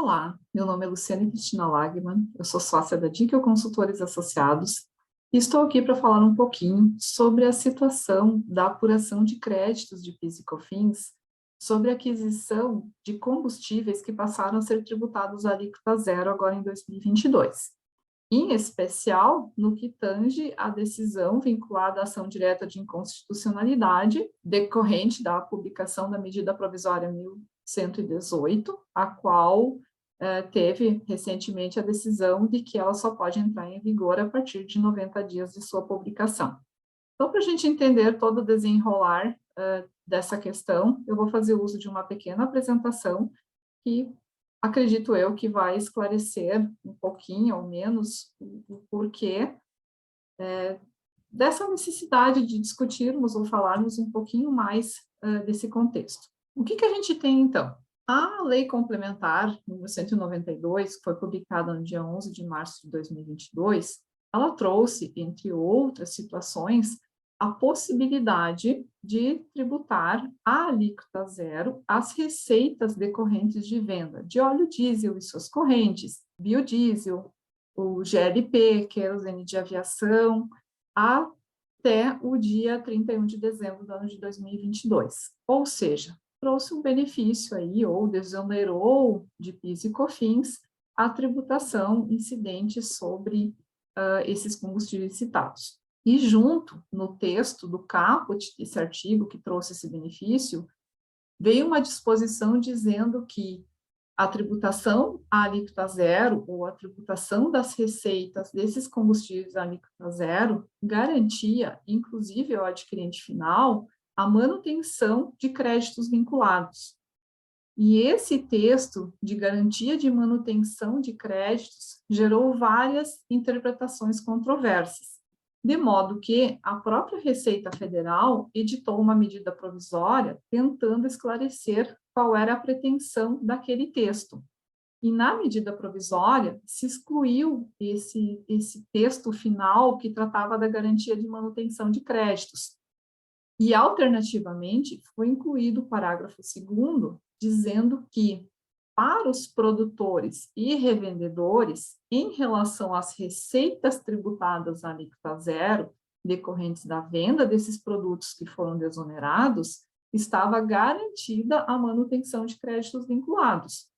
Olá, meu nome é Luciane Cristina Lagman, eu sou sócia da Dickel Consultores Associados e estou aqui para falar um pouquinho sobre a situação da apuração de créditos de PIS e COFINS sobre a aquisição de combustíveis que passaram a ser tributados à alíquota zero agora em 2022. Em especial, no que tange à decisão vinculada à ação direta de inconstitucionalidade decorrente da publicação da medida provisória 1118, a qual teve recentemente a decisão de que ela só pode entrar em vigor a partir de 90 dias de sua publicação. Então, para a gente entender todo o desenrolar dessa questão, eu vou fazer uso de uma pequena apresentação que acredito eu que vai esclarecer um pouquinho, ao menos, o porquê dessa necessidade de discutirmos ou falarmos um pouquinho mais desse contexto. O que a gente tem, então? A Lei Complementar número 192, que foi publicada no dia 11 de março de 2022, ela trouxe, entre outras situações, a possibilidade de tributar a alíquota zero as receitas decorrentes de venda de óleo diesel e suas correntes, biodiesel, o GLP, querosene de aviação, até o dia 31 de dezembro do ano de 2022. Ou seja, trouxe um benefício aí, ou desonerou de PIS e COFINS a tributação incidente sobre esses combustíveis citados. E junto, no texto do caput, esse artigo que trouxe esse benefício, veio uma disposição dizendo que a tributação à alíquota zero, ou a tributação das receitas desses combustíveis à alíquota zero, garantia, inclusive ao adquirente final, a manutenção de créditos vinculados. E esse texto de garantia de manutenção de créditos gerou várias interpretações controversas, de modo que a própria Receita Federal editou uma medida provisória tentando esclarecer qual era a pretensão daquele texto. E na medida provisória se excluiu esse texto final que tratava da garantia de manutenção de créditos. E, alternativamente, foi incluído o parágrafo 2º, dizendo que, para os produtores e revendedores, em relação às receitas tributadas à alíquota zero, decorrentes da venda desses produtos que foram desonerados, estava garantida a manutenção de créditos vinculados.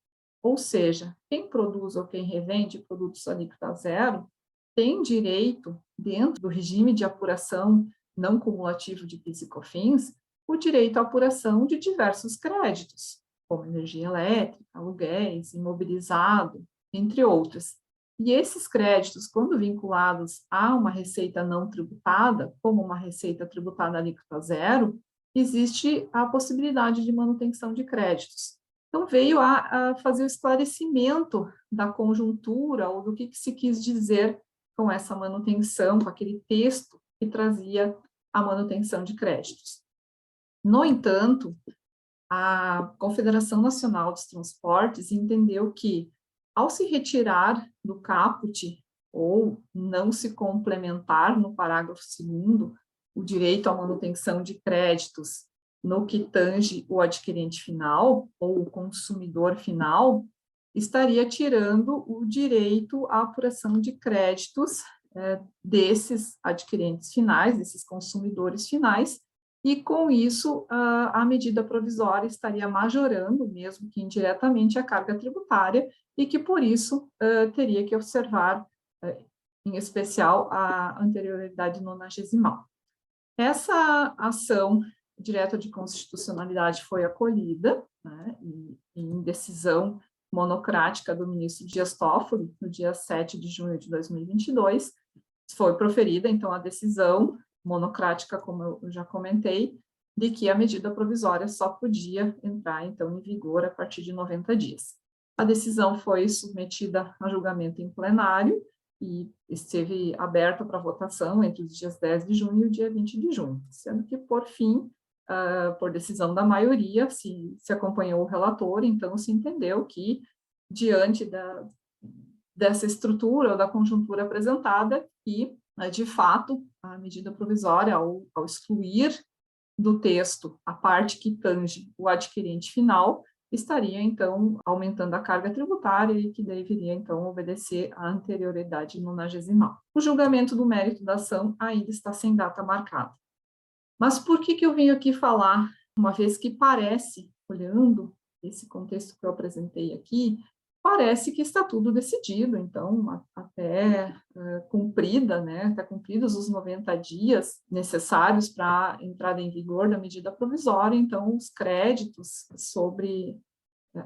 Ou seja, quem produz ou quem revende produtos à alíquota zero tem direito, dentro do regime de apuração não cumulativo de PIS e COFINS, o direito à apuração de diversos créditos, como energia elétrica, aluguéis, imobilizado, entre outros. E esses créditos, quando vinculados a uma receita não tributada, como uma receita tributada à alíquota zero, existe a possibilidade de manutenção de créditos. Então, veio a fazer o esclarecimento da conjuntura ou do que se quis dizer com essa manutenção, com aquele texto que trazia a manutenção de créditos. No entanto, a Confederação Nacional dos Transportes entendeu que, ao se retirar do caput, ou não se complementar no parágrafo 2º, o direito à manutenção de créditos no que tange o adquirente final, ou o consumidor final, estaria tirando o direito à apuração de créditos desses adquirentes finais, desses consumidores finais, e com isso a medida provisória estaria majorando, mesmo que indiretamente, a carga tributária, e que por isso teria que observar, em especial, a anterioridade nonagesimal. Essa ação direta de constitucionalidade foi acolhida, né, em decisão monocrática do ministro Dias Toffoli, no dia 7 de junho de 2022, foi proferida, então, a decisão monocrática, como eu já comentei, de que a medida provisória só podia entrar, então, em vigor a partir de 90 dias. A decisão foi submetida a julgamento em plenário e esteve aberta para votação entre os dias 10 de junho e o dia 20 de junho, sendo que, por fim, por decisão da maioria, se acompanhou o relator, então se entendeu que, diante dessa estrutura ou da conjuntura apresentada, que, de fato, a medida provisória, ao excluir do texto a parte que tange o adquirente final, estaria, então, aumentando a carga tributária e que deveria, então, obedecer à anterioridade nonagesimal. O julgamento do mérito da ação ainda está sem data marcada. Mas por que eu venho aqui falar, uma vez que parece, olhando esse contexto que eu apresentei aqui, parece que está tudo decidido, então, até cumprida, né, até cumpridos os 90 dias necessários para a entrada em vigor da medida provisória, então, os créditos sobre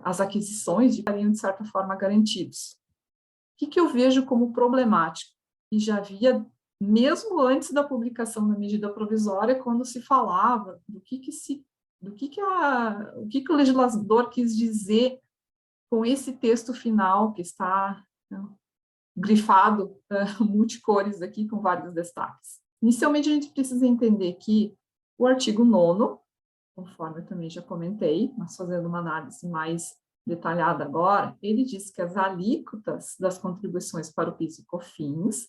as aquisições estariam, de certa forma, garantidos. O que eu vejo como problemático? E já havia, mesmo antes da publicação da medida provisória, quando se falava do que o legislador quis dizer com esse texto final que está grifado multicores aqui com vários destaques. Inicialmente, a gente precisa entender que o artigo 9º, conforme eu também já comentei, mas fazendo uma análise mais detalhada agora, ele diz que as alíquotas das contribuições para o PIS e COFINS,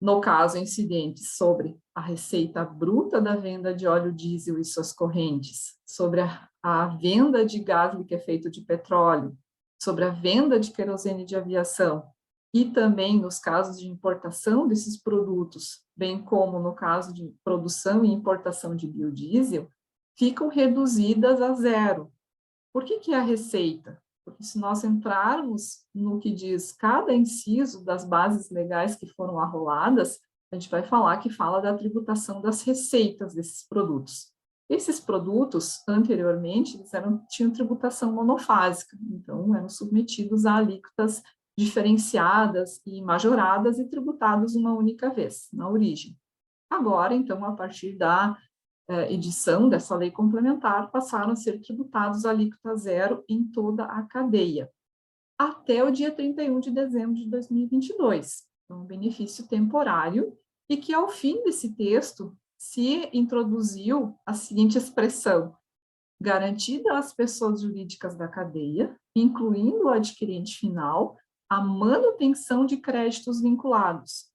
no caso incidentes sobre a receita bruta da venda de óleo diesel e suas correntes, sobre a venda de gás liquefeito de petróleo, sobre a venda de querosene de aviação, e também nos casos de importação desses produtos, bem como no caso de produção e importação de biodiesel, ficam reduzidas a zero. Por que a receita? Porque se nós entrarmos no que diz cada inciso das bases legais que foram arroladas, a gente vai falar que fala da tributação das receitas desses produtos. Esses produtos, anteriormente, tinham tributação monofásica, então eram submetidos a alíquotas diferenciadas e majoradas e tributados uma única vez, na origem. Agora, então, a partir da edição dessa lei complementar, passaram a ser tributados a alíquota zero em toda a cadeia, até o dia 31 de dezembro de 2022. Então, um benefício temporário, e que ao fim desse texto se introduziu a seguinte expressão: garantida às pessoas jurídicas da cadeia, incluindo o adquirente final, a manutenção de créditos vinculados.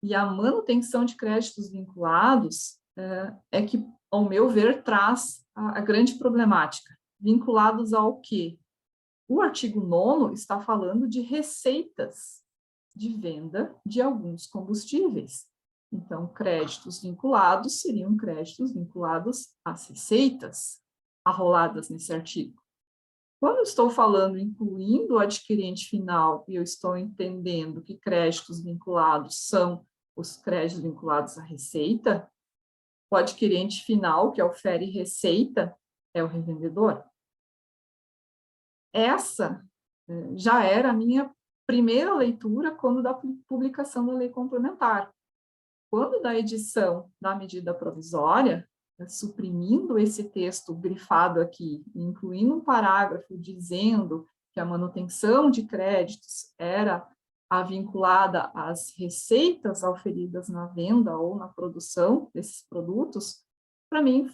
E a manutenção de créditos vinculados é que, ao meu ver, traz a grande problemática. Vinculados ao quê? O artigo 9º está falando de receitas de venda de alguns combustíveis. Então, créditos vinculados seriam créditos vinculados às receitas arroladas nesse artigo. Quando eu estou falando incluindo o adquirente final e eu estou entendendo que créditos vinculados são os créditos vinculados à receita, o adquirente final, que ofere receita, é o revendedor. Essa já era a minha primeira leitura quando da publicação da lei complementar. Quando da edição da medida provisória, suprimindo esse texto grifado aqui, incluindo um parágrafo dizendo que a manutenção de créditos era vinculada às receitas auferidas na venda ou na produção desses produtos, para mim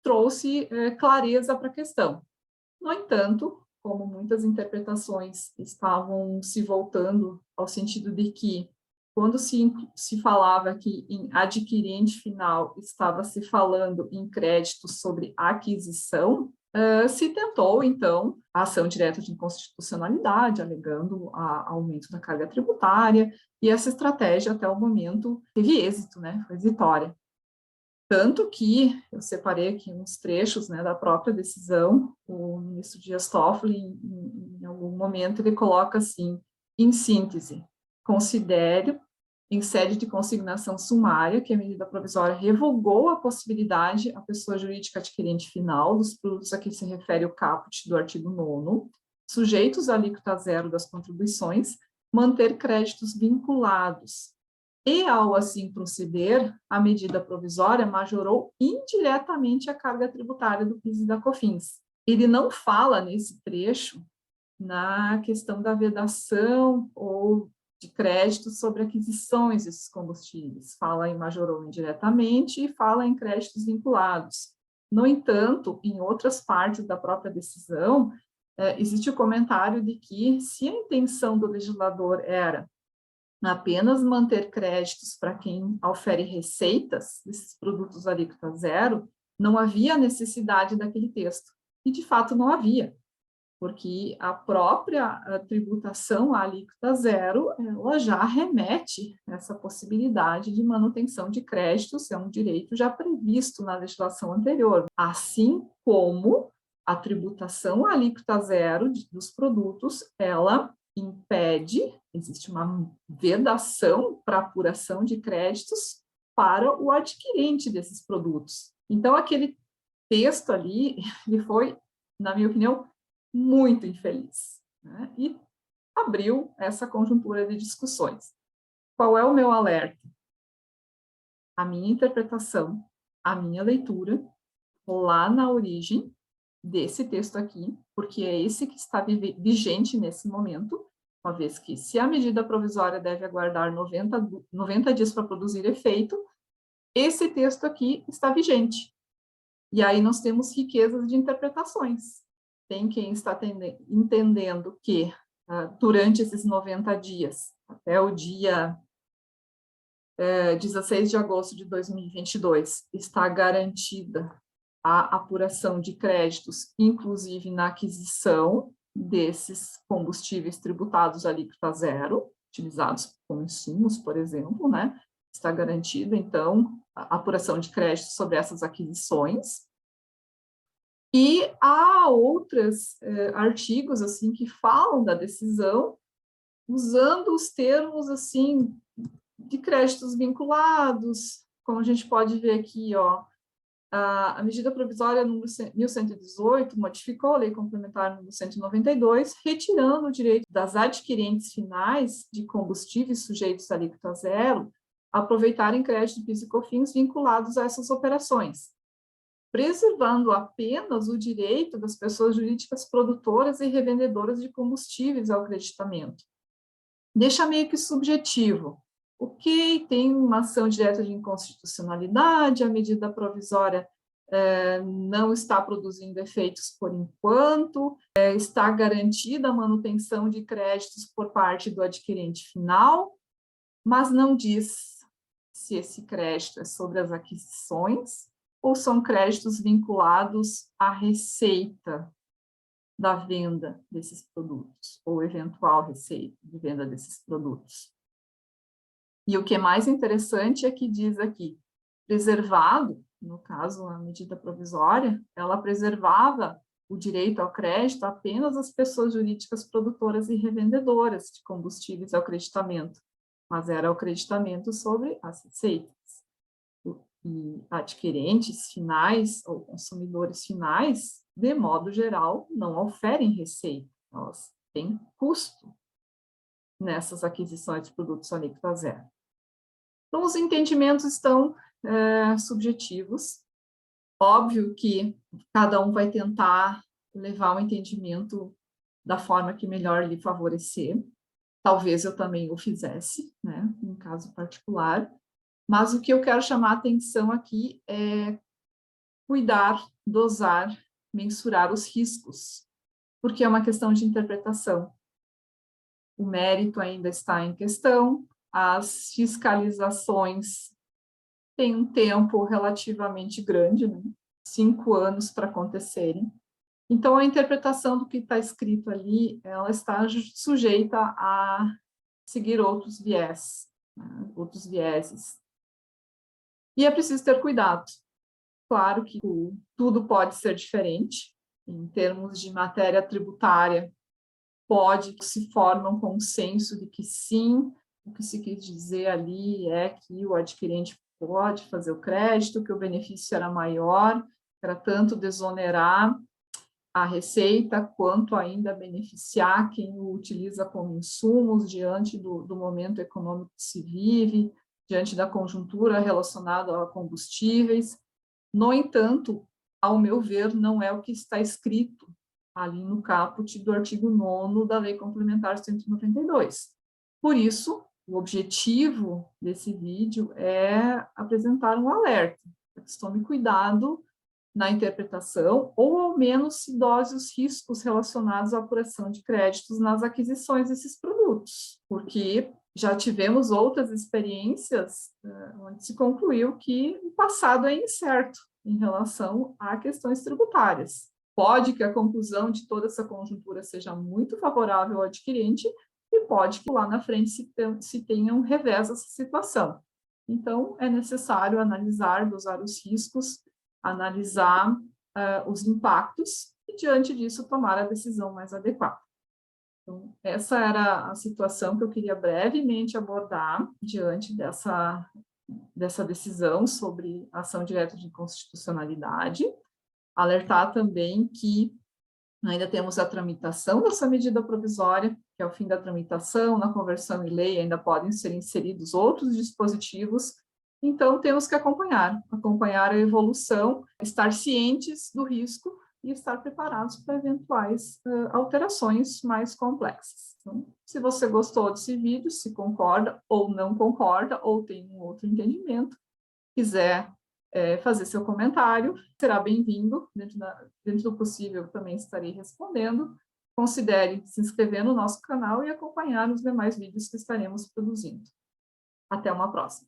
trouxe clareza para a questão. No entanto, como muitas interpretações estavam se voltando ao sentido de que, quando se falava que em adquirente final estava se falando em créditos sobre aquisição, se tentou, então, a ação direta de inconstitucionalidade, alegando aumento da carga tributária, e essa estratégia, até o momento, teve êxito, né? Foi vitória. Tanto que eu separei aqui uns trechos, né, da própria decisão. O ministro Dias Toffoli, em algum momento, ele coloca assim, em síntese: considero, em sede de consignação sumária, que a medida provisória revogou a possibilidade à pessoa jurídica adquirente final dos produtos a que se refere o caput do artigo 9º, sujeitos à alíquota zero das contribuições, manter créditos vinculados. E, ao assim proceder, a medida provisória majorou indiretamente a carga tributária do PIS e da COFINS. Ele não fala nesse trecho na questão da vedação ou de créditos sobre aquisições desses combustíveis. Fala em majorou indiretamente e fala em créditos vinculados. No entanto, em outras partes da própria decisão, existe o comentário de que, se a intenção do legislador era apenas manter créditos para quem ofere receitas desses produtos alíquota zero, não havia necessidade daquele texto. E, de fato, não havia. porque a própria tributação à alíquota zero, ela já remete a essa possibilidade de manutenção de créditos, é um direito já previsto na legislação anterior, assim como a tributação à alíquota zero dos produtos, ela impede, existe uma vedação para apuração de créditos para o adquirente desses produtos. Então, aquele texto ali, ele foi, na minha opinião, muito infeliz, né? E abriu essa conjuntura de discussões. Qual é o meu alerta? A minha interpretação, a minha leitura, lá na origem desse texto aqui, porque é esse que está vigente nesse momento, uma vez que, se a medida provisória deve aguardar 90 dias para produzir efeito, esse texto aqui está vigente. E aí nós temos riquezas de interpretações. Tem quem está entendendo que, durante esses 90 dias, até o dia 16 de agosto de 2022, está garantida a apuração de créditos, inclusive na aquisição desses combustíveis tributados à alíquota zero, utilizados como insumos, por exemplo, né? Está garantida, então, a apuração de créditos sobre essas aquisições. E há outros artigos assim que falam da decisão usando os termos assim de créditos vinculados, como a gente pode ver aqui, ó, a medida provisória número 1118 modificou a lei complementar número 192, retirando o direito das adquirentes finais de combustíveis sujeitos à alíquota zero a aproveitarem crédito PIS e COFINS vinculados a essas operações, preservando apenas o direito das pessoas jurídicas produtoras e revendedoras de combustíveis ao creditamento. Deixa meio que subjetivo. Ok, tem uma ação direta de inconstitucionalidade, a medida provisória não está produzindo efeitos por enquanto, está garantida a manutenção de créditos por parte do adquirente final, mas não diz se esse crédito é sobre as aquisições ou são créditos vinculados à receita da venda desses produtos, ou eventual receita de venda desses produtos. E o que é mais interessante é que diz aqui, preservado, no caso, a medida provisória, ela preservava o direito ao crédito apenas às pessoas jurídicas produtoras e revendedoras de combustíveis ao creditamento, mas era o creditamento sobre as receitas. E adquirentes finais ou consumidores finais, de modo geral, não oferem receita, elas têm custo nessas aquisições de produtos alíquota zero. Então, os entendimentos estão subjetivos. Óbvio que cada um vai tentar levar o entendimento da forma que melhor lhe favorecer. Talvez eu também o fizesse, né, em caso particular. Mas o que eu quero chamar a atenção aqui é cuidar, dosar, mensurar os riscos, porque é uma questão de interpretação. O mérito ainda está em questão, as fiscalizações têm um tempo relativamente grande, né? 5 anos para acontecerem. Então, a interpretação do que está escrito ali, ela está sujeita a seguir outros viés, né? Outros vieses. E é preciso ter cuidado. Claro que tudo pode ser diferente, em termos de matéria tributária, pode que se forma um consenso de que sim, o que se quis dizer ali é que o adquirente pode fazer o crédito, que o benefício era maior, era tanto desonerar a receita, quanto ainda beneficiar quem o utiliza como insumos diante do momento econômico que se vive, diante da conjuntura relacionada a combustíveis. No entanto, ao meu ver, não é o que está escrito ali no caput do artigo 9º da Lei Complementar 192. Por isso, o objetivo desse vídeo é apresentar um alerta, para que se tome cuidado na interpretação, ou ao menos se dose os riscos relacionados à apuração de créditos nas aquisições desses produtos, porque já tivemos outras experiências onde se concluiu que o passado é incerto em relação a questões tributárias. Pode que a conclusão de toda essa conjuntura seja muito favorável ao adquirente e pode que lá na frente se tenha um revés dessa situação. Então, é necessário analisar, dosar os riscos, analisar os impactos e, diante disso, tomar a decisão mais adequada. Então, essa era a situação que eu queria brevemente abordar diante dessa decisão sobre ação direta de inconstitucionalidade. Alertar também que ainda temos a tramitação dessa medida provisória, que ao fim da tramitação, na conversão em lei, ainda podem ser inseridos outros dispositivos. Então, temos que acompanhar a evolução, estar cientes do risco e estar preparados para eventuais alterações mais complexas. Então, se você gostou desse vídeo, se concorda ou não concorda, ou tem um outro entendimento, quiser fazer seu comentário, será bem-vindo, dentro do possível também estarei respondendo. Considere se inscrever no nosso canal e acompanhar os demais vídeos que estaremos produzindo. Até uma próxima.